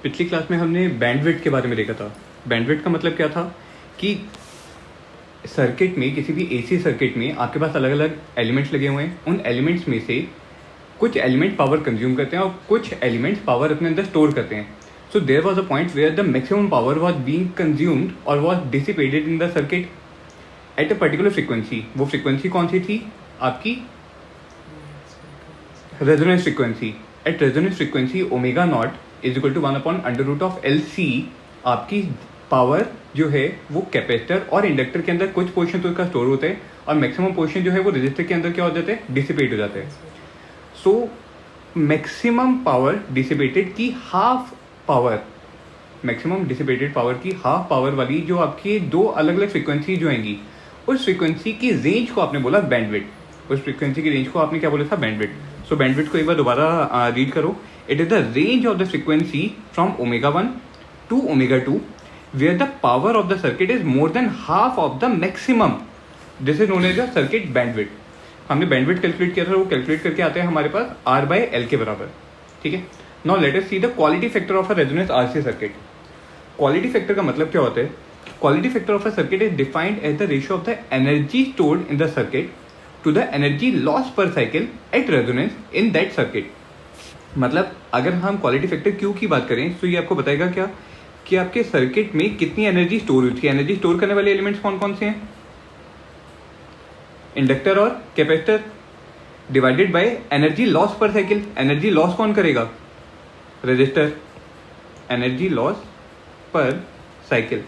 पिछली क्लास में हमने बैंडविड्थ के बारे में देखा था। बैंडविड्थ का मतलब क्या था कि सर्किट में, किसी भी एसी सर्किट में आपके पास अलग अलग एलिमेंट्स लगे हुए हैं। उन एलिमेंट्स में से कुछ एलिमेंट पावर कंज्यूम करते हैं और कुछ एलिमेंट्स पावर अपने अंदर स्टोर करते हैं। So there was a point where the maximum power was being consumed और was dissipated in the circuit at a particular frequency. वो फ्रिक्वेंसी कौन सी थी? आपकी resonance frequency. At resonance frequency omega not is equal to 1/√LC। आपकी power जो है वो कैपेसिटर और इंडक्टर के अंदर कुछ पोर्शन तो इसका स्टोर होता है और मैक्सिमम पोर्शन जो है वो रेजिस्टर के अंदर क्या हो जाते हैं? डिसिपेट हो जाते हैं। सो मैक्सिमम पावर डिसिपेटेड की half power, maximum dissipated power की हाफ पावर वाली जो आपकी दो अलग अलग फ्रिक्वेंसी जो आएंगी, उस फ्रिक्वेंसी की रेंज को आपने बोला बैंडविड्थ। उस फ्रिक्वेंसी की रेंज को आपने क्या बोला था? बैंडविड्थ। सो बैंडविड्थ को एक बार दोबारा रीड करो। It is the range of the frequency from ω1 to ω2 where the power of the circuit is more than half of the maximum. This is known as the circuit bandwidth. हमने bandwidth calculate किया था, वो calculate करके आते हैं हमारे पास R/L के बराबर। ठीक है। Now let us see the quality factor of a resonance RC circuit. Quality factor का मतलब क्या होता है? Quality factor of a circuit is defined as the ratio of the energy stored in the circuit to the energy loss per cycle at resonance in that circuit. मतलब अगर हम quality factor Q की बात करें तो ये आपको बताएगा क्या कि आपके सर्किट में कितनी एनर्जी स्टोर हुई थी। एनर्जी स्टोर करने वाले एलिमेंट्स कौन कौन से हैं? इंडक्टर और capacitor divided by energy loss per cycle. Energy loss कौन करेगा? Resistor. Energy loss per cycle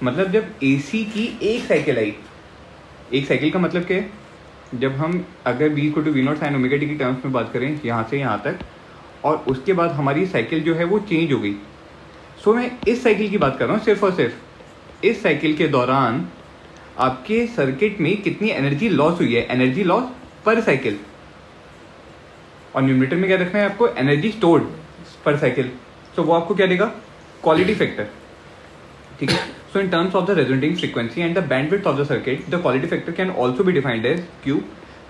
मतलब जब एसी की एक साइकिल आई, एक साइकिल का मतलब क्या है? जब हम अगर B = V0 sin ω t की टर्म्स में बात करें यहाँ से यहाँ तक, और उसके बाद हमारी साइकिल जो है वो चेंज हो गई। सो मैं इस साइकिल की बात कर रहा हूँ, सिर्फ और सिर्फ इस साइकिल के दौरान आपके सर्किट में कितनी एनर्जी लॉस हुई है, एनर्जी लॉस पर साइकिल। और न्यूमरेटर में क्या रखना है आपको? Energy stored per cycle. So वो आपको क्या देगा? Quality factor. ठीक है। So in terms of the resonating frequency and the bandwidth of the circuit, the quality factor can also be defined as Q।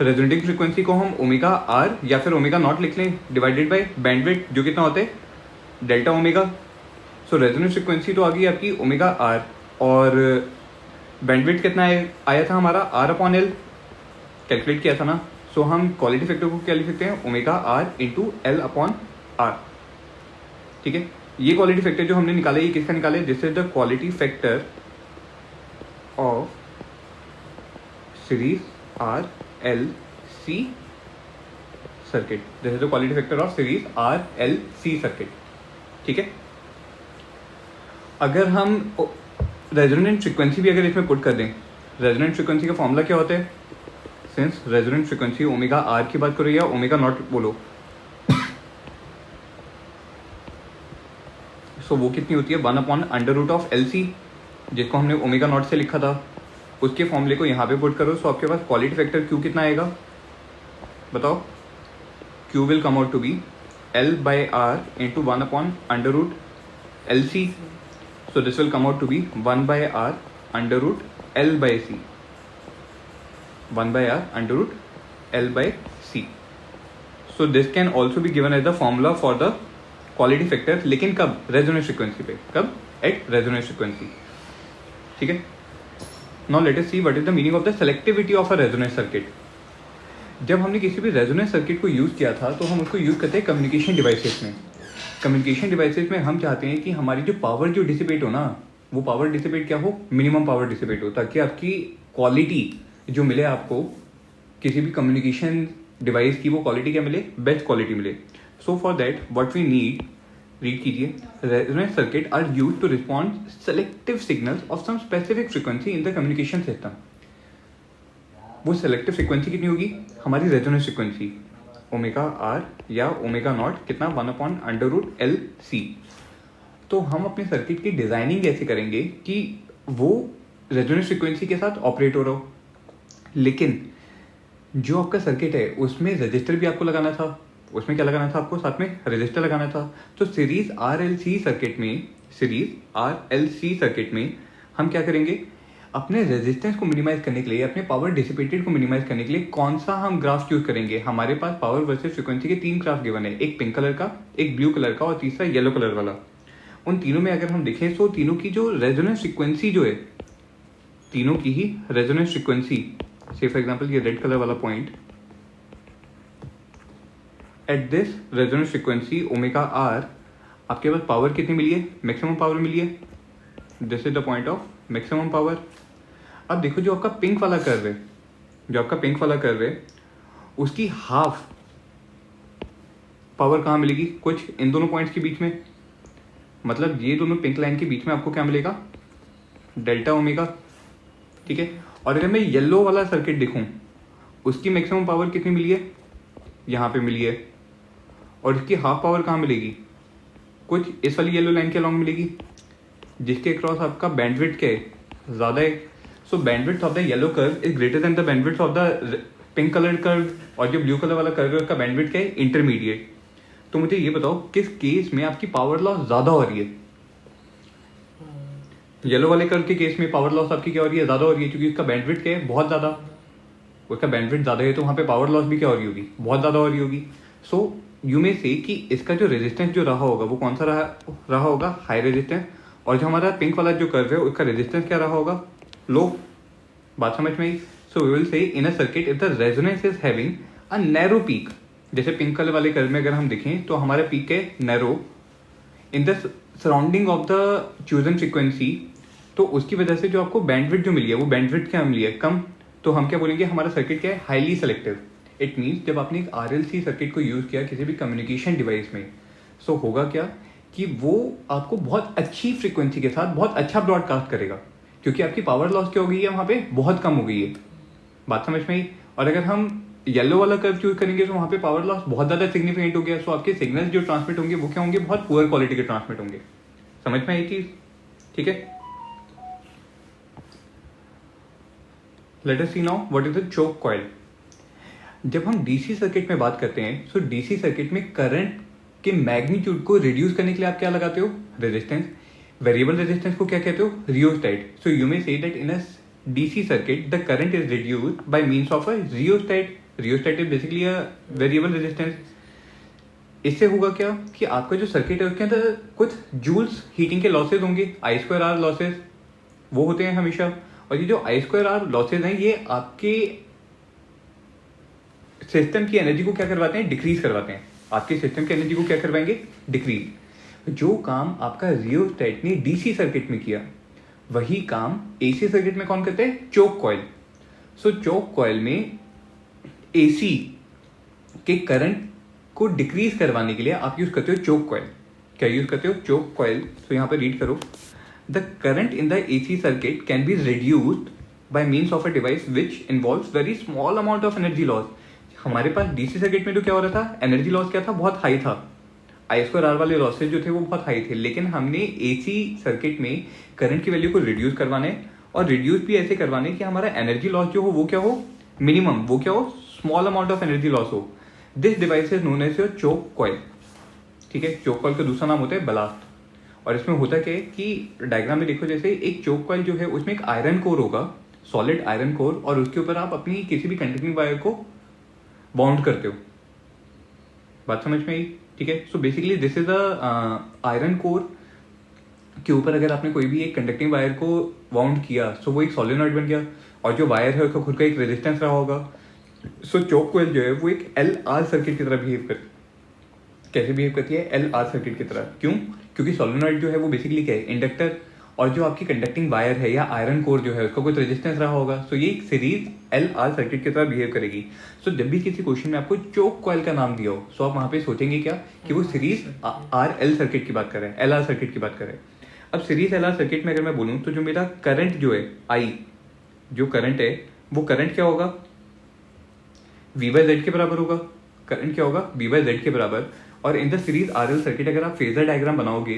Resonating frequency को हम ω/R या फिर ω0 लिख लें डिवाइडेड बाय बैंडविड्थ, जो कितना होता है? Δω। सो रेजोनेंस फ्रीक्वेंसी तो आ गई आपकी ω/R और बैंडविड्थ कितना आया था हमारा? R/L। कैलकुलेट किया था ना। सो हम क्वालिटी फैक्टर को क्या लिख सकते हैं? ω/R × L/R। ठीक है। ये क्वालिटी फैक्टर जो हमने निकाला, ये किसका निकाला है? This is the quality factor of series RLC circuit. This is the quality factor of series RLC circuit. ठीक है। अगर हम रेजोनेंट फ्रीक्वेंसी भी अगर इसमें पुट कर दें, रेजोनेंट फ्रीक्वेंसी का फॉर्मूला क्या होता है? सिंस रेजोनेंट फ्रीक्वेंसी ω/R की बात करो या ω0 बोलो, सो वो कितनी होती है? 1/√LC, जिसको हमने ω0 से लिखा था, उसके फॉर्मूले को यहाँ पे पुट करो। सो आपके पास क्वालिटी फैक्टर Q कितना आएगा? बताओ। Q will come out to be L/R × 1/√LC। So this will come out to be 1/R √L/C. 1/R √L/C. So this can also be given as the formula for the quality factor, लेकिन कब? Resonance frequency पे। कब? At resonance frequency. ठीक है। Now let us see what is the meaning of the selectivity of a resonance circuit. जब हमने किसी भी रेजोनेंस सर्किट को यूज किया था तो हम उसको यूज करते हैं कम्युनिकेशन डिवाइसेस में। कम्युनिकेशन डिवाइसेस में हम चाहते हैं कि हमारी जो पावर जो डिसिपेट हो ना, वो पावर डिसिपेट क्या हो? मिनिमम पावर डिसिपेट हो, ताकि आपकी क्वालिटी जो मिले आपको किसी भी कम्युनिकेशन डिवाइस की, वो क्वालिटी क्या मिले? बेस्ट क्वालिटी मिले। So for that what we need, read कीजिए, resonance circuit are used to respond selective signals of some specific frequency in the communication system. वो सेलेक्टिव फ्रीक्वेंसी कितनी होगी? हमारी रेजोनेंस फ्रीक्वेंसी ω/R या ω0 कितना? 1/√LC। तो हम अपने सर्किट की डिजाइनिंग ऐसे करेंगे कि वो रेजोनेंस फ्रीक्वेंसी के साथ ऑपरेट हो रहा हो, लेकिन जो आपका सर्किट है उसमें रजिस्टर भी आपको लगाना था। उसमें क्या लगाना था आपको? साथ में रजिस्टर लगाना था। तो सीरीज RLC सर्किट में हम क्या करेंगे? अपने रेजिस्टेंस को मिनिमाइज करने के लिए, अपने पावर डिसिपेटेड को मिनिमाइज करने के लिए कौन सा हम ग्राफ चूज करेंगे? हमारे पास पावर वर्सेस फ्रीक्वेंसी के 3 ग्राफ गिवन है, एक पिंक कलर का, एक ब्लू कलर का और तीसरा येलो कलर वाला। उन तीनों में अगर हम देखें तो तीनों की जो रेजोनेंस फ्रीक्वेंसी जो है, तीनों की ही resonance frequency, say for example ये रेड कलर वाला point, at this resonance frequency omega R आपके पास पावर कितनी मिली है, मैक्सिमम पावर मिली है, this is the point of maximum power. अब देखो जो आपका पिंक वाला कर्व है, जो आपका पिंक वाला कर्व है, उसकी हाफ पावर कहाँ मिलेगी, कुछ इन दोनों पॉइंट्स के बीच में, मतलब ये दोनों पिंक लाइन के बीच में आपको क्या मिलेगा, डेल्टा ओमेगा, ठीक है। और अगर मैं येलो वाला सर्किट देखूं, उसकी मैक्सिमम पावर कितनी मिली है, यहाँ पे मिली है, और इसकी हाफ पावर कहाँ मिलेगी, कुछ इस वाली येलो लाइन के अलॉन्ग मिलेगी, जिसके क्रॉस आपका बैंडविड्थ क्या है, ज़्यादा है। So bandwidth of the yellow curve is greater than the bandwidth of the pink colour curve, और जो ब्लू कलर वाला कर्व का बैंडविड्थ क्या है, इंटरमीडिएट। तो मुझे ये बताओ किस केस में आपकी पावर लॉस ज़्यादा हो रही है। येलो वाले कर्व के केस में पावर लॉस आपकी क्या हो रही है, ज़्यादा हो रही है, क्योंकि उसका बैंडविड्थ क्या है, बहुत ज़्यादा, उसका बैंडविड्थ ज़्यादा है, तो वहाँ पे पावर लॉस भी क्या हो रही होगी, बहुत ज़्यादा हो रही होगी। सो यू में से कि इसका जो रेजिस्टेंस जो रहा होगा वो कौन सा रहा होगा, हाई रेजिस्टेंस, और जो हमारा पिंक वाला जो कर्व है उसका रेजिस्टेंस क्या रहा होगा, लो। बात समझ में आई। सो we will say in a circuit if the resonance is having a narrow peak, जैसे पिंक कलर वाले कर्व में अगर हम देखें तो हमारा पीक है narrow in the surrounding of the chosen frequency, तो उसकी वजह से जो आपको बैंडविड्थ जो मिली है वो बैंडविड्थ क्या मिली है, कम। तो हम क्या बोलेंगे, हमारा सर्किट क्या है, हाईली सेलेक्टिव। इट मीन्स जब आपने एक आरएलसी सर्किट को यूज किया किसी भी कम्युनिकेशन डिवाइस में, सो होगा क्या कि वो आपको बहुत अच्छी फ्रीक्वेंसी के साथ बहुत अच्छा ब्रॉडकास्ट करेगा, क्योंकि आपकी पावर लॉस क्या हो गई है वहाँ पे, बहुत कम हो गई है। बात समझ में आई। और अगर हम येलो वाला कर्व चूज करेंगे तो वहाँ पे पावर लॉस बहुत ज़्यादा सिग्निफिकेंट हो गया, सो आपके सिग्नल्स जो ट्रांसमिट होंगे वो क्या होंगे, बहुत पुअर क्वालिटी के ट्रांसमिट होंगे। समझ में आई चीज़, ठीक है। Let us see now what is the choke coil. जब हम डीसी सर्किट में बात करते हैं, सो डीसी सर्किट में करंट के मैग्नीट्यूड को रिड्यूस करने के लिए आप क्या लगाते हो, रेजिस्टेंस। वेरिएबल रेजिस्टेंस को क्या कहते हो, rheostat. So you may say that in a DC circuit the current is reduced by means of a rheostat. Rheostat is basically a variable resistance. इससे होगा क्या कि आपका जो सर्किट है उसके अंदर कुछ जूल्स हीटिंग के लॉसेज होंगे, आई स्क्वायर आर लॉसेज वो होते हैं हमेशा। और ये जो आई स्क्वायर आर लॉसेज हैं ये आपके सिस्टम की एनर्जी को क्या करवाते हैं, डिक्रीज करवाते हैं। आपके सिस्टम की एनर्जी को क्या करवाएंगे, डिक्रीज। जो काम आपका रियोस्टैट ने डीसी सर्किट में किया वही काम एसी सर्किट में कौन करते हैं, चोक कॉइल। सो चोक कॉइल में एसी के करंट को डिक्रीज करवाने के लिए आप यूज करते हो चोक कॉइल। क्या यूज करते हो, चोक कॉइल। तो यहाँ पर रीड करो, the current in the AC circuit can be reduced by means of a device which involves very small amount of energy loss. हमारे पास डीसी सर्किट में तो क्या हो रहा था, एनर्जी लॉस क्या था, बहुत हाई था। आई स्क्वायर आर वाले लॉसेज जो थे वो बहुत हाई थे, लेकिन हमने एसी सर्किट में करंट की वैल्यू को रिड्यूस करवाने, और रिड्यूस भी ऐसे करवाने कि हमारा एनर्जी लॉस जो हो वो क्या हो, मिनिमम, वो क्या हो, small amount of energy loss हो। This device is known as your choke coil, ठीक है। चोक कॉइल का दूसरा नाम होता है बलास्ट। और इसमें होता क्या है कि डायग्राम में देखो, जैसे एक चोक कॉइल जो है उसमें एक आयरन कोर होगा, सॉलिड आयरन कोर, और उसके ऊपर आप अपनी किसी भी कंडक्टिंग वायर को बाउंड करते हो। बात समझ में आई, ठीक है। So basically this is a iron core के ऊपर अगर आपने कोई भी एक कंडक्टिंग वायर को बाउंड किया, सो वो एक सोलेनॉइड बन गया, और जो वायर है उसका खुद का एक रेजिस्टेंस रहा होगा। सो चोक कॉइल जो है वो एक एल आर सर्किट की तरह बिहेव करती है। कैसे बिहेव करती है, एल आर सर्किट की तरह। क्यों, क्योंकि सोलेनॉइड जो है वो बेसिकली क्या है, इंडक्टर, और जो आपकी कंडक्टिंग वायर है या आयरन कोर जो है उसका कुछ रेजिस्टेंस रहा होगा। सो ये एक सीरीज एल आर सर्किट की तरह बिहेव करेगी। सो जब भी किसी क्वेश्चन में आपको चोक कॉइल का नाम दिया हो, सो आप वहां पे सोचेंगे क्या कि वो सीरीज आर एल सर्किट की बात कर रहे हैं, एल आर सर्किट की बात कर रहे हैं। अब सीरीज एल आर सर्किट में अगर मैं बोलूँ तो जो मेरा करंट जो है, आई जो करंट है वो करंट क्या होगा, वी बाई जेड के बराबर होगा। करंट क्या होगा, वी बाई जेड के बराबर। और in the series R L circuit अगर आप फेजर डायग्राम बनाओगे,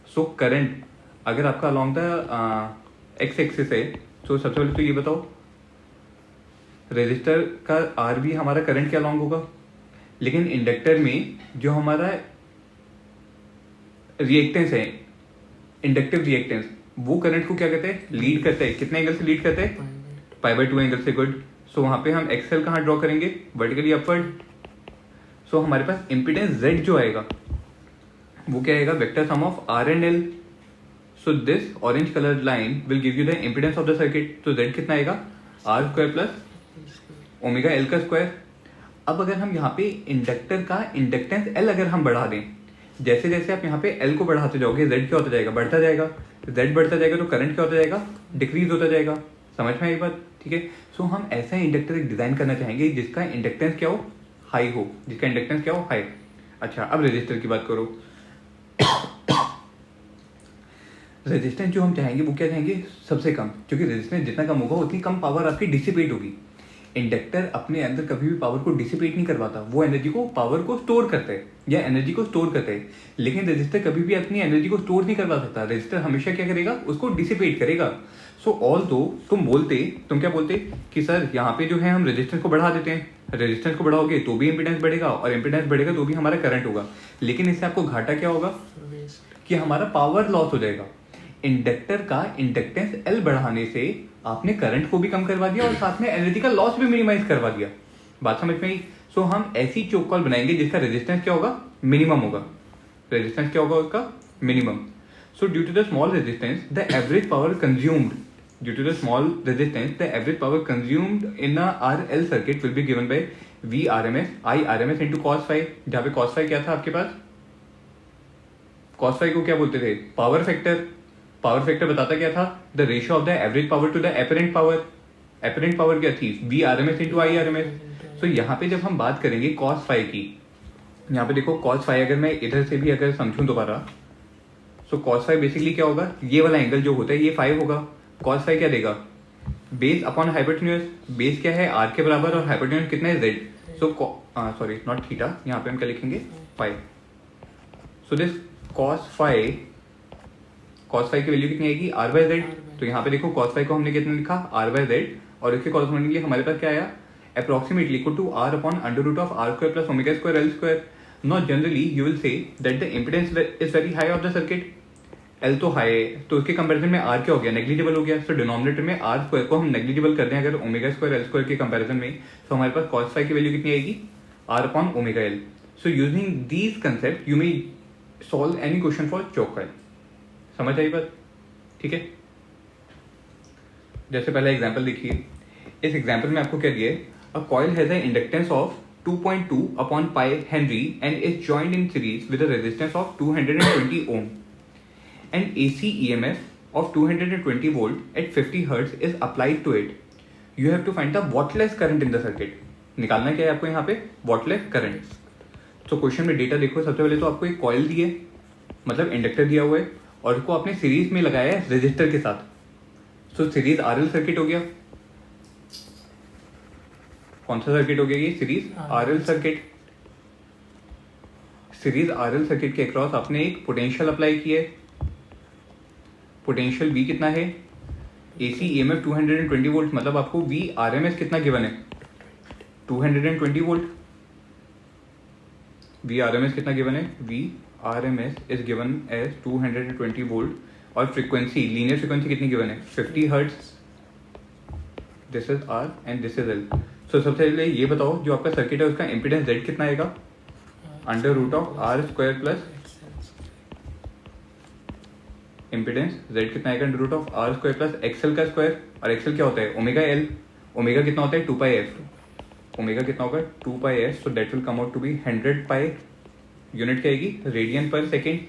सो करंट अगर आपका अलॉन्ग द एक्स एक्सिस है, तो सबसे पहले तो ये बताओ रेजिस्टर का आर भी हमारा करंट के अलॉन्ग होगा, लेकिन इंडक्टर में जो हमारा रिएक्टेंस है, इंडक्टिव रिएक्टेंस, वो करंट को क्या कहते हैं, लीड करते हैं। कितने एंगल से लीड करते हैं, पाई बाय 2 एंगल से। गुड। सो वहां पे हम एक्सएल कहाँ ड्रॉ करेंगे, वर्टिकली अपवर्ड। सो हमारे पास इम्पीडेंस जेड जो आएगा वो क्या आएगा, vector sum of R and L. So this orange colour line will give you the impedance of the circuit. तो जेड कितना आएगा, R square plus omega L का स्क्वायर. अब अगर हम यहाँ पे इंडक्टर का इंडक्टेंस एल अगर हम बढ़ा दें, जैसे जैसे आप यहाँ पे एल को बढ़ाते जाओगे जेड क्या होता जाएगा, बढ़ता जाएगा. जेड बढ़ता जाएगा तो करंट क्या होता जाएगा, डिक्रीज होता जाएगा. समझ में आई बात, ठीक है. सो हम ऐसा इंडक्टर एक डिजाइन करना चाहेंगे जिसका इंडक्टेंस क्या हो, हाई हो. जिसका इंडक्टेंस क्या हो, हाई. अच्छा, अब रेजिस्टर की बात करो. रेजिस्टेंस जो हम चाहेंगे वो क्या चाहेंगे, सबसे कम. क्योंकि रेजिस्टेंस जितना कम होगा उतनी कम पावर आपकी डिसिपेट होगी. इंडक्टर अपने अंदर कभी भी पावर को डिसिपेट नहीं करवाता, वो एनर्जी को, पावर को स्टोर करता है या एनर्जी को स्टोर करता है. लेकिन रेजिस्टर कभी भी अपनी एनर्जी को स्टोर नहीं करवा सकता. रेजिस्टर हमेशा क्या करेगा, उसको डिसिपेट करेगा. सो ऑल दो तुम क्या बोलते कि सर यहाँ पे जो है हम रेजिस्टेंस को बढ़ा देते हैं. रेजिस्टेंस को बढ़ाओगे तो भी इंपिडेंस बढ़ेगा और इंपिडेंस बढ़ेगा तो भी हमारा करंट होगा. लेकिन इससे आपको घाटा क्या होगा कि हमारा पावर लॉस हो जाएगा. इंडक्टर का इंडक्टेंस एल बढ़ाने से आपने करंट को भी कम करवा दिया और साथ में एनर्जी का लॉस भी मिनिमाइज करवा दिया. बात समझ में आई. सो हम ऐसी चोक कॉल बनाएंगे जिसका रेजिस्टेंस क्या होगा, मिनिमम होगा. रेजिस्टेंस क्या होगा उसका, minimum. So due to the small resistance the average power consumed in a RL circuit will be given by VRMS IRMS into cos phi. जहाँ पे cos phi क्या था आपके पास, cos phi को क्या बोलते थे, पावर फैक्टर. पावर फैक्टर बताता क्या था, the ratio of the average power to the apparent power. Apparent power क्या थी, VRMS into IRMS. सो यहाँ पे जब हम बात करेंगे cos phi की, यहाँ पे देखो cos phi अगर मैं इधर से भी अगर समझूं दोबारा, सो cos phi बेसिकली क्या होगा, ये वाला एंगल जो होता है ये 5 होगा. cos phi क्या देगा, बेस अपॉन हाइपोटेन्यूज. बेस क्या है, आर के बराबर और हाइपोटेन्यूज कितना है, Z. So sorry not theta, यहाँ पे हम क्या लिखेंगे, पाई. सो दिस cos phi की वैल्यू कितनी आएगी, आर बाय जेड. तो यहाँ पे देखो cos phi को हमने कितना लिखा, आर बाय जेड. और इसके कॉरेस्पॉन्डिंगली हमारे पास क्या आया, approximately equal to R upon under root of R square plus omega square L square. Not generally you will say that the impedance is very high of the circuit. L तो high है तो उसके comparison में are क्या हो गया, negligible हो गया. सो डिनोमिनेटर में आर स्क्वायर को हम नेग्लिजिबल कर दें अगर ओमेगा स्क्वायर एल स्क्वायर के कंपैरिजन में, तो हमारे पास cos phi की वैल्यू कितनी आएगी, R upon omega L. So using these concept you may solve any question for choke coil. समझ आई बात, ठीक है. जैसे पहला एग्जाम्पल देखिए. इस एग्जाम्पल में आपको क्या दिया है, a coil has a inductance of 2.2 upon pi henry and is joined in series with a resistance of 220 ohm. An AC EMF of 220 volt at 50 Hz is applied to it. You have to find the wattless current in the circuit. निकालना क्या है आपको यहाँ पे, wattless current. तो question में data देखो. सबसे पहले तो आपको एक कॉइल दी है, मतलब इंडक्टर दिया हुआ है और इसको आपने सीरीज में लगाया है रेजिस्टर के साथ. तो सीरीज आरएल सर्किट हो गया. कौन सा सर्किट हो गया ये, series RL circuit. Series RL circuit के अक्रॉस आपने एक पोटेंशियल अप्लाई किया है. पोटेंशियल V कितना है, AC EMF 220 वोल्ट, मतलब आपको VRMS कितना गिवन है, 220 वोल्ट. VRMS कितना गिवन है, VRMS is given as 220 volt. और फ्रीक्वेंसी, लीनियर फ्रीक्वेंसी कितनी गिवन है, 50 hertz. This is R and this is L. सो सबसे पहले ये बताओ जो आपका सर्किट है उसका इम्पिडेंस Z कितना आएगा, under root of R square plus impedance Z कितना आएगा, under root of R square plus XL का स्क्वायर. और एक्सएल क्या होता है, ओमेगा एल. ओमेगा कितना होता है, 2 पाई एफ. ओमेगा कितना होगा, 2 pi f. So that will come out to be 100 pi. Unit क्या आएगी, रेडियन पर सेकेंड.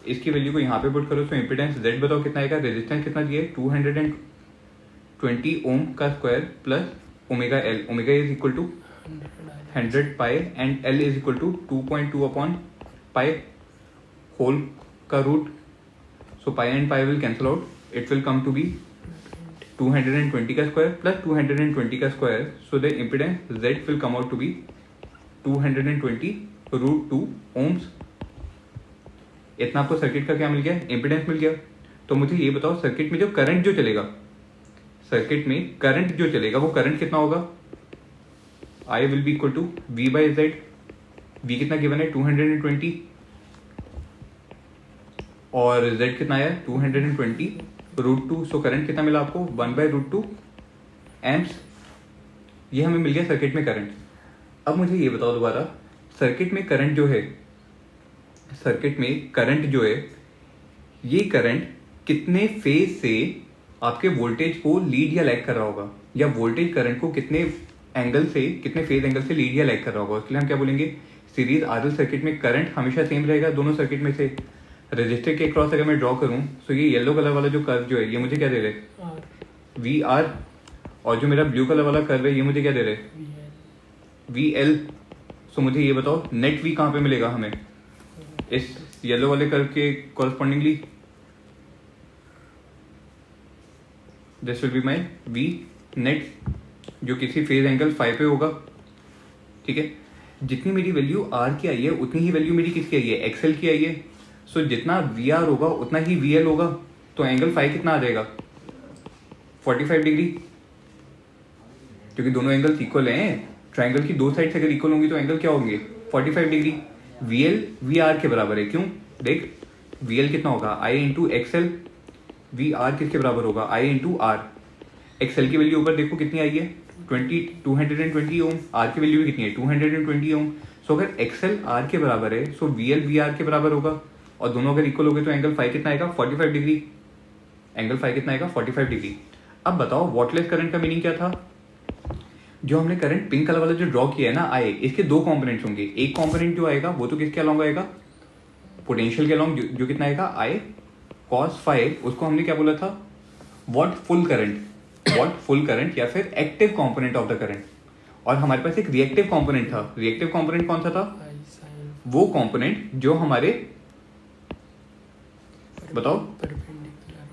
इसकी वैल्यू को यहाँ पे पुट करो. सो इम्पिडेंस Z बताओ कितना आएगा, रेजिस्टेंस कितना दिए, 220 ओम का square plus omega L. Omega is equal to 100 pi and L is equal to 2.2 upon pi whole का root. So pi and pi will cancel out. It will come to be 220 का square plus 220 का square. So the impedance Z will come out to be 220 root 2 ohms. इतना आपको circuit का क्या मिल गया, impedance मिल गया. तो मुझे ये बताओ सर्किट में जो करंट जो चलेगा, सर्किट में करंट जो चलेगा वो करंट कितना होगा, I will be equal to V by Z. V कितना गिवन है, 220 और Z कितना आया, 220 रूट 2. सो करंट कितना मिला आपको, 1 बाय रूट 2 एम्प्स. ये हमें मिल गया सर्किट में करंट. अब मुझे ये बताओ दोबारा, सर्किट में करंट जो है, सर्किट में करंट जो है, ये करंट कितने फेज से आपके वोल्टेज को लीड या लैग कर रहा होगा, या वोल्टेज करंट को कितने एंगल से, कितने फेज एंगल से लीड या लैग कर रहा होगा, उसके लिए हम क्या बोलेंगे, सीरीज आरएल सर्किट में करंट हमेशा सेम रहेगा दोनों सर्किट में से। रजिस्टर के क्रॉस अगर मैं ड्रॉ करूं तो ये येलो कलर वाला जो कर्व जो है ये मुझे क्या दे रहे हैं, वी आर, और जो मेरा ब्लू कलर वाला कर्व है ये मुझे क्या दे रहे हैं, वी एल। सो मुझे ये बताओ नेट वी कहाँ पे मिलेगा हमें, इस येलो वाले कर्व के correspondingly. This will be my V net, जो किसी फेज एंगल फाइव पे होगा। ठीक है, जितनी मेरी वैल्यू आर की आई है उतनी ही वैल्यू मेरी किसकी आई है, एक्सएल की आई है। सो जितना वी आर होगा उतना ही वी एल होगा, तो एंगल फाइव कितना आ जाएगा, 45 डिग्री, क्योंकि दोनों एंगल्स इक्वल हैं। ट्राइंगल की दो साइड्स अगर इक्वल होंगी तो एंगल क्या होंगे, 45 degree. V L V R के बराबर है, क्यों, देख वी एल कितना होगा, I into XL, V R किसके बराबर होगा, आई इंटू आर। एक्सएल की वैल्यू ऊपर देखो कितनी आई है, 220 ओम, आर की वैल्यू भी कितनी है, 220 ओम। सो अगर एक्सएल आर के बराबर है so V L V R के बराबर होगा, और दोनों अगर इक्वल हो गए तो एंगल फाइव कितना आएगा, 45 डिग्री। एंगल फाइव कितना आएगा, 45 डिग्री। अब बताओ वॉटलेस करंट का मीनिंग क्या था, जो हमने करंट पिंक कलर वाला जो ड्रॉ किया है ना आए, इसके दो कंपोनेंट्स होंगे। एक कंपोनेंट जो आएगा वो तो किसके अलॉन्ग आएगा, पोटेंशियल के अलॉन्ग, जो कितना आएगा, आई कॉस फाइव, उसको हमने क्या बोला था, what full current, what full current या फिर active component of the current. और हमारे पास एक रिएक्टिव कंपोनेंट था। रिएक्टिव कंपोनेंट कौन सा था, वो कंपोनेंट जो हमारे, बताओ,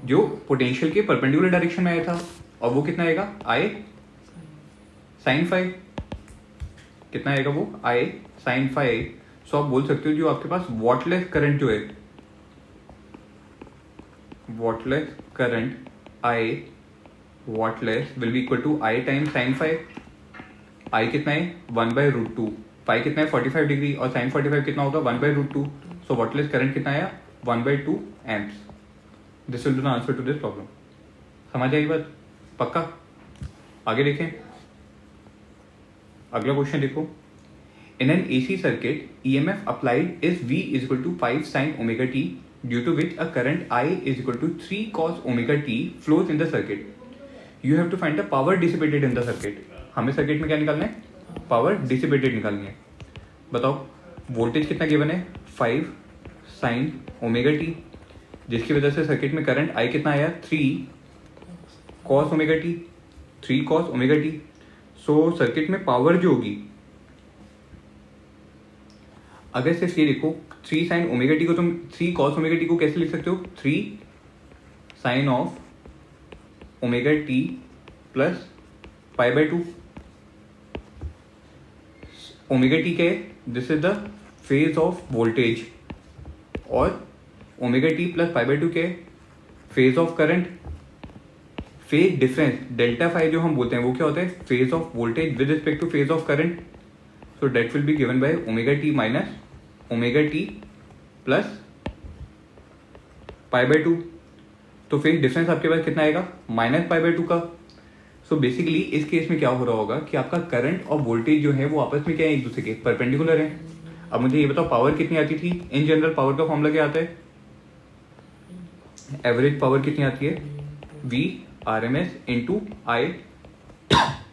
जो पोटेंशियल के परपेंडिकुलर डायरेक्शन में आया था, और वो कितना आएगा, आई साइन फाइव। कितना आएगा वो, आई साइन फाइव। सो आप बोल सकते हो जो आपके पास वॉटलेस करंट जो है, wattless current I wattless will be equal to I time sine five. I कितना है, 1/√2, फाइव कितना है, 45 डिग्री, और साइन 45 कितना होगा, 1/√2। सो वॉटलेस करंट कितना आया, 1/2 amps. This will be the answer to this problem. समझ आई बात, पक्का। आगे देखें, अगला क्वेश्चन देखो। In an AC circuit EMF applied is V is equal to 5 sin omega t, due to which a current I is equal to 3 cos omega t flows in the circuit. You have to find the power dissipated in the circuit. हमें circuit में क्या निकालना है, power dissipated निकालनी है। बताओ voltage कितना given है, 5 sin omega t, जिसकी वजह से सर्किट में करंट I कितना आया, 3 cos omega t, 3 cos omega t। सो सर्किट में पावर जो होगी, अगर सिर्फ ये देखो 3 sin ओमेगा टी को, तुम 3 cos ओमेगा टी को कैसे लिख सकते हो, 3 sin of omega t plus π/2। Omega t क्या है, this is the phase of voltage, और ओमेगा टी प्लस π/2 क्या है, phase of current. Phase difference delta five जो हम बोलते हैं वो क्या होता है, phase of voltage with respect to phase of current. So that will be given by omega t minus omega t plus π/2। तो फेज डिफरेंस आपके पास कितना आएगा, माइनस π/2 का। सो बेसिकली इस केस में क्या हो रहा होगा कि आपका करंट और वोल्टेज जो है वो आपस में क्या है, एक दूसरे के परपेंडिकुलर है। अब मुझे ये बताओ पावर कितनी आती थी, इन जनरल पावर का फॉर्मूला क्या आता है, एवरेज पावर कितनी आती है, V RMS into I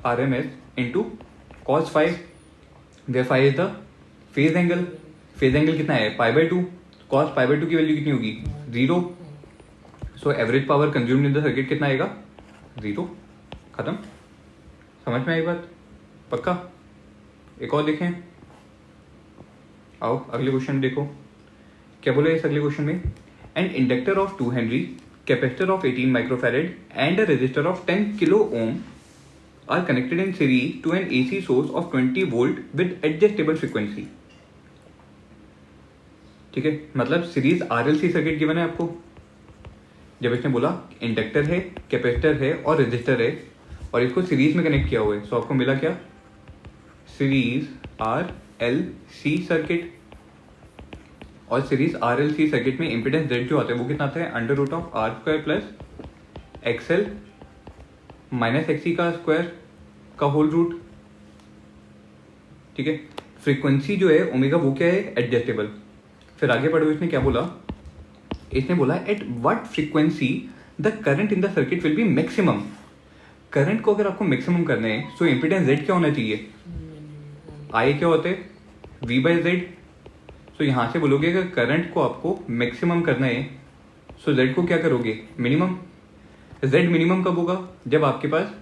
RMS into cos 5, where 5 is the phase angle. Phase angle कितना है, π/2, cos π/2 की वैल्यू कितनी होगी, 0। So average power consumed in the circuit कितना आएगा, 0। खत्म, समझ में आई बात, पक्का। एक और देखें, आओ अगले क्वेश्चन देखो क्या बोले इस अगले क्वेश्चन में। An inductor of 2 henry, capacitor of 18 microfarad and a resistor of 10 kilo ohm are connected in series to an AC source of 20 volt with adjustable frequency. ठीक है, मतलब सीरीज आरएलसी सर्किट गिवन है आपको। जब इसने बोला inductor है, capacitor है और रेजिस्टर है, और इसको सीरीज में कनेक्ट किया हुआ है, सो आपको मिला क्या, सीरीज आरएलसी सर्किट। और सीरीज आरएलसी सर्किट में इंपेडेंस जेड जो आता है वो कितना आता है, √r² plus XL minus XC का स्क्वायर का होल रूट। ठीक है, फ्रीक्वेंसी जो है ओमेगा वो क्या है, एडजस्टेबल। फिर आगे पढ़ो, इसने क्या बोला, इसने बोला at what frequency the current in the circuit will B maximum. Current को अगर आपको मैक्सिमम करना है सो इम्पीडेंस जेड क्या होना चाहिए, आई क्या होते हैं वी बाई जेड। सो यहाँ से बोलोगे अगर करंट को आपको मैक्सिमम करना है सो जेड को क्या करोगे, मिनिमम। जेड मिनिमम कब होगा, जब आपके पास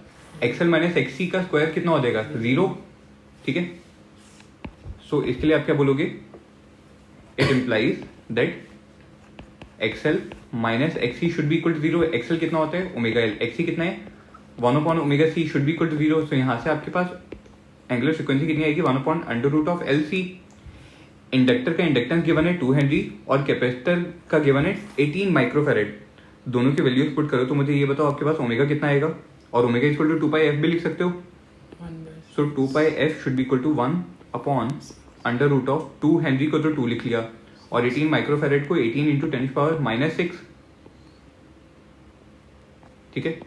एक्सएल माइनस एक्सी का स्क्वायर कितना हो जाएगा, 0। ठीक है, सो इसके लिए आप क्या बोलोगे, it implies that XL minus XC should be equal to 0। XL कितना होता है, ओमेगा एल, एक्सी कितना है 1 upon omega C should be equal to 0। सो यहाँ से आपके पास एंगुलर फ्रीक्वेंसी कितनी आएगी, 1 upon under root of L C. Inductor का इंडक्टेंस गिवन है 2 हेनरी और कैपेसिटर का गिवन है 18 माइक्रोफेरेड। दोनों की वैल्यूज पुट करो तो मुझे ये बताओ आपके पास ओमेगा कितना आएगा, और omega equal to 2 pi f भी लिख सकते हो। So 2 pi f should be equal to 1 upon under root of 2 henry को तो 2 लिख लिया और 18 माइक्रोफेरेड को 18 इंटू 10⁻⁻6। ठीक है,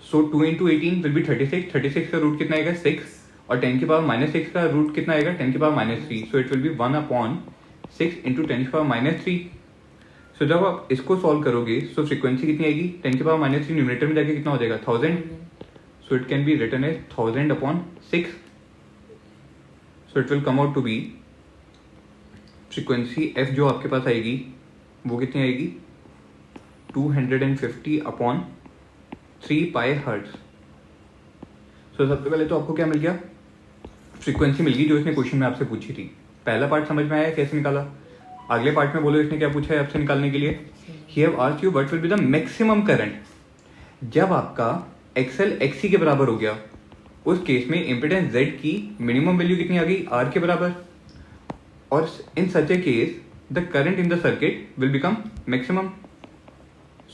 सो 2 इंटू 18 विल बी 36। 36 का रूट कितना आएगा, 6, और 10⁻⁻6 का रूट कितना आएगा, 10⁻3। सो it will be 1 upon 6 into 10⁻3। सो जब आप इसको सॉल्व करोगे सो फ्रीक्वेंसी कितनी आएगी, 10⁻3 न्यूमरेटर में जाके कितना हो जाएगा, 1000। So it can be written as 1000 upon 6। So it will come out to be frequency F जो आपके पास आएगी वो कितनी आएगी, 250 अपॉन 3 पाई हर्ट्ज। सो सबसे पहले तो आपको क्या मिल गया, फ्रीक्वेंसी मिल गई जो इसने क्वेश्चन में आपसे पूछी थी। पहला पार्ट समझ में आया कैसे निकाला। अगले पार्ट में बोलो इसने क्या पूछा है आपसे निकालने के लिए, he have asked you what will be the maximum current. जब आपका एक्सएल एक्सी के बराबर हो गया उस केस में इम्पीडेंस जेड की मिनिमम वैल्यू कितनी आ गई, आर के बराबर, और in such a case the current in the circuit will become maximum.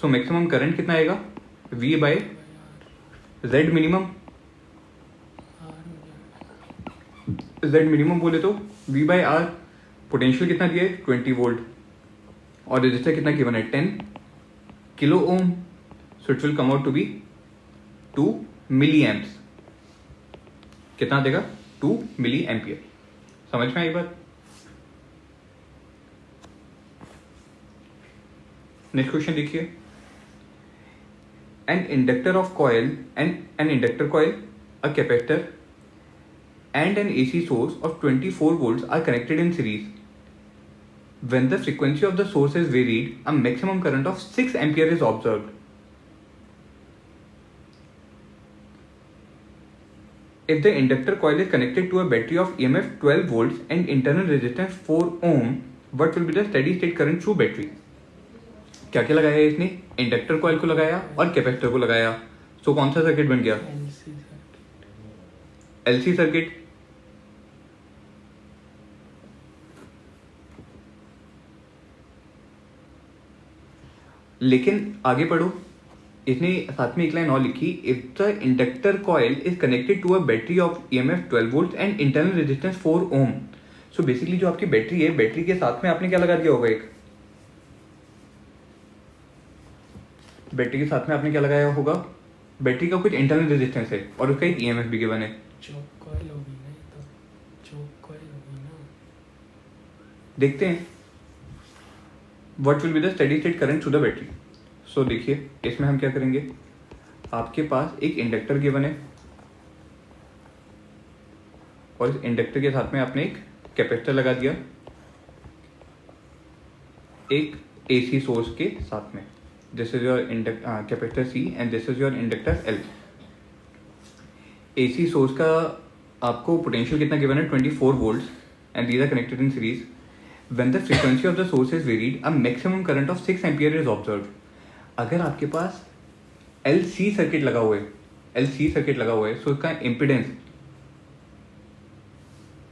So maximum current कितना आएगा, V by Z minimum. Z minimum बोले तो वी बाय आर। पोटेंशियल कितना दिया है, 20 वोल्ट, और रेजिस्टर कितना गिवन है, 10 kilo ohm. So it will come out to be 2 milli amps. कितना देगा, 2 मिली एम्पियर। समझ में आई बात। नेक्स्ट क्वेश्चन देखिए, an inductor of coil an inductor coil, a capacitor and an AC source of 24 volts are connected in series. When the frequency of the source is varied, a maximum current of 6 ampere is observed. If the inductor coil is connected to a battery of EMF 12 volts and internal resistance 4 ohm, what will be the steady state current through battery? क्या क्या लगाया इसने, inductor coil को लगाया और capacitor को लगाया। सो कौन सा सर्किट बन गया, एलसी सर्किट। लेकिन आगे पढ़ो, इसने साथ में एक लाइन और लिखी, if the inductor coil is connected to a battery of EMF 12 volt and internal resistance 4 ohm. So basically जो आपकी बैटरी है, बैटरी के साथ में आपने क्या लगा दिया होगा, एक बैटरी के साथ में आपने क्या लगाया होगा, बैटरी का कुछ इंटरनल रेजिस्टेंस है और उसका एक ईएमएफ भी गिवन है। देखते हैं what will be the steady state current through the battery. So देखिए इसमें हम क्या करेंगे, आपके पास एक इंडक्टर गिवन है और इस इंडक्टर के साथ में आपने एक कैपेसिटर लगा दिया एक एसी सोर्स के साथ में। This is your capacitor C and this is your inductor L. AC source का आपको पोटेंशियल कितना गिवन है, 24 volts and these are connected in series. When the frequency of the source is varied, a maximum current of 6 ampere is observed. अगर आपके पास LC circuit लगा हुआ है, LC circuit लगा हुआ है, सो इसका इम्पिडेंस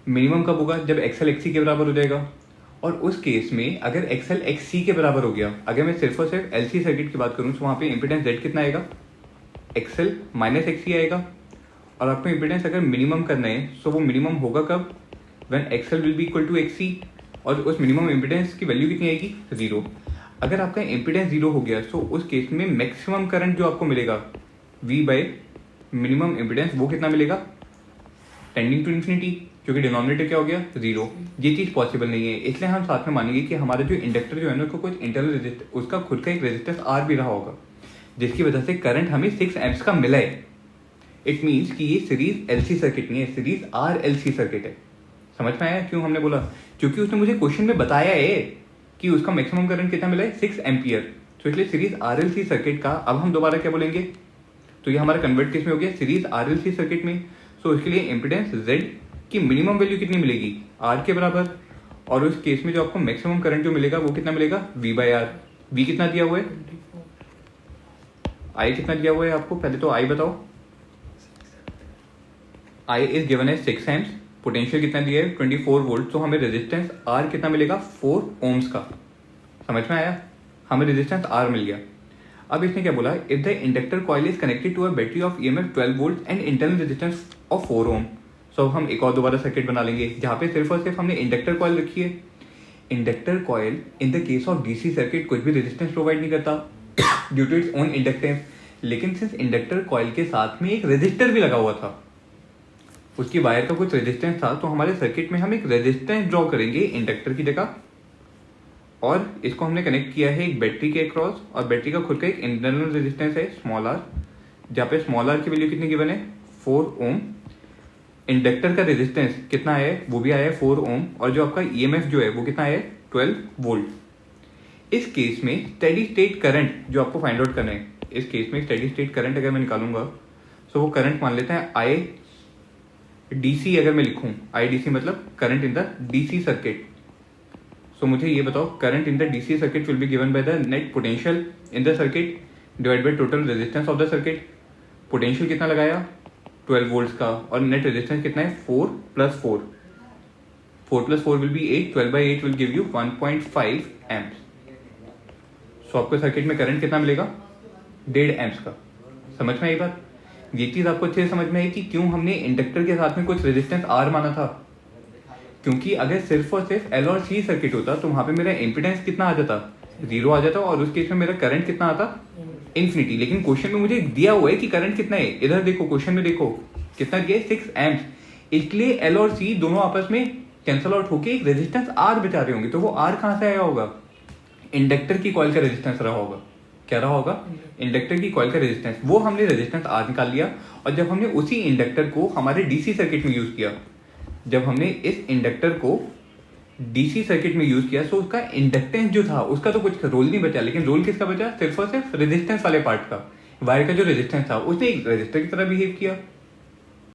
मिनिमम कब होगा, जब XL XC के बराबर हो जाएगा। और उस केस में अगर XL XC के बराबर हो गया, अगर मैं सिर्फ और सिर्फ LC सर्किट की बात करूँ तो वहाँ पे इम्पिडेंस Z कितना आएगा, XL माइनस XC आएगा। और आपको इम्पिडेंस अगर मिनिमम करना है सो वो मिनिमम होगा कब, when XL will be equal to XC, और उस मिनिमम इम्पिडेंस की वैल्यू कितनी आएगी, 0। अगर आपका इम्पिडेंस 0 हो गया तो उस केस में मैक्सिमम करंट जो आपको मिलेगा V बाय मिनिमम इम्पिडेंस वो कितना मिलेगा, टेंडिंग टू इन्फिनिटी, क्योंकि डिनोमिनेटर क्या हो गया 0। ये चीज पॉसिबल नहीं है, इसलिए हम साथ में मानेंगे कि हमारा जो इंडक्टर जो है ना उसको कुछ इंटरनल रेजिस्टेंस, उसका खुद का एक रेजिस्टेंस आर भी रहा होगा, जिसकी वजह से करंट हमें 6 एम्प्स का मिला है। इट मीन्स कि ये सीरीज एलसी सर्किट नहीं है, सीरीज आर एलसी सर्किट है। समझ में आया क्यों हमने बोला? क्योंकि उसने मुझे क्वेश्चन में बताया है कि उसका मैक्सिमम करंट कितना मिला है 6 एम्पियर। तो इसलिए सीरीज आरएलसी सर्किट का अब हम दोबारा क्या बोलेंगे, तो ये हमारा कन्वर्ट केस में हो गया सीरीज आरएलसी सर्किट में। सो इसके लिए इम्पिडेंस जेड की मिनिमम वैल्यू कितनी मिलेगी, आर के बराबर, और उस केस में जो आपको मैक्सिमम करंट जो मिलेगा वो कितना मिलेगा, वी बाई आर। वी कितना दिया हुआ है, आई कितना दिया हुआ है आपको, पहले तो आई बताओ। आई इज गिवन है 6 एम्प्स, पोटेंशियल कितना दिया है 24 वोल्ट। तो हमें रेजिस्टेंस आर कितना मिलेगा 4 ओम्स का। समझ में आया, हमें रेजिस्टेंस आर मिल गया। अब इसने क्या बोला, if the inductor coil is connected to a battery of EMF 12 volt and internal resistance of 4 ohm. So हम एक और दोबारा सर्किट बना लेंगे जहां पे सिर्फ और सिर्फ हमने इंडक्टर कॉइल रखी है। Inductor coil in the case of DC circuit कुछ भी रेजिस्टेंस प्रोवाइड नहीं करता due to its own inductance, लेकिन सिंस इंडक्टर कॉइल के साथ में एक रेजिस्टर भी लगा हुआ था, उसकी वायर का कुछ रेजिस्टेंस था, तो हमारे सर्किट में हम एक रेजिस्टेंस ड्रॉ करेंगे इंडक्टर की जगह, और इसको हमने कनेक्ट किया है एक बैटरी के अक्रॉस, और बैटरी का खुद का एक इंटरनल रेजिस्टेंस है स्मॉल आर, जहाँ पे स्मॉल आर की वैल्यू कितनी गिवन है 4 ओम। इंडक्टर का रेजिस्टेंस कितना है, वो भी आया है 4 ओम, और जो आपका ईएमएफ जो है वो कितना है 12 वोल्ट। इस केस में स्टेडी स्टेट करंट जो आपको फाइंड आउट करना है, इस केस में स्टेडी स्टेट करंट अगर मैं निकालूंगा तो वो करंट मान लेते हैं आई डीसी। अगर मैं लिखूं आई डीसी मतलब current in the DC circuit. So मुझे ये बताओ, current in the DC circuit will be given by the net potential in the circuit divide by total resistance of the circuit. Potential कितना लगाया 12 volts का, और net resistance कितना है 4 + 4। 4 + 4 will be 8, 12 by 8 will give you 1.5 amps. So आपको circuit में current कितना मिलेगा 1.5 एम्प्स का। समझ में आई बात? ये चीज आपको अच्छे से समझ में आई कि क्यों हमने इंडक्टर के साथ में कुछ रेजिस्टेंस आर माना था। क्योंकि अगर सिर्फ और सिर्फ एल और सी सर्किट होता तो वहां पे मेरा इंपिडेंस कितना आ जाता 0 आ जाता, और उस केस में मेरा करंट कितना आता इन्फिनिटी। लेकिन क्वेश्चन में मुझे दिया हुआ है कि करंट कितना है, इधर देखो क्वेश्चन में देखो कितना दिया है 6 एम्प्स। इसलिए एल और सी दोनों आपस में कैंसल आउट होके एक रेजिस्टेंस आर बचा रहे होंगे। तो वो आर कहां से आया होगा, इंडक्टर की कॉइल का रेजिस्टेंस रहा होगा। क्या रहा होगा, इंडक्टर की कॉइल का रेजिस्टेंस। वो हमने रेजिस्टेंस आर निकाल लिया, और जब हमने उसी इंडक्टर को हमारे डीसी सर्किट में यूज किया, जब हमने इस इंडक्टर को डीसी सर्किट में यूज किया, तो उसका इंडक्टेंस जो था उसका तो कुछ रोल नहीं बचा, लेकिन रोल किसका बचा, सिर्फ और सिर्फ रेजिस्टेंस वाले पार्ट का। वायर का जो रेजिस्टेंस था उसने एक रेजिस्टर की तरह बिहेव किया।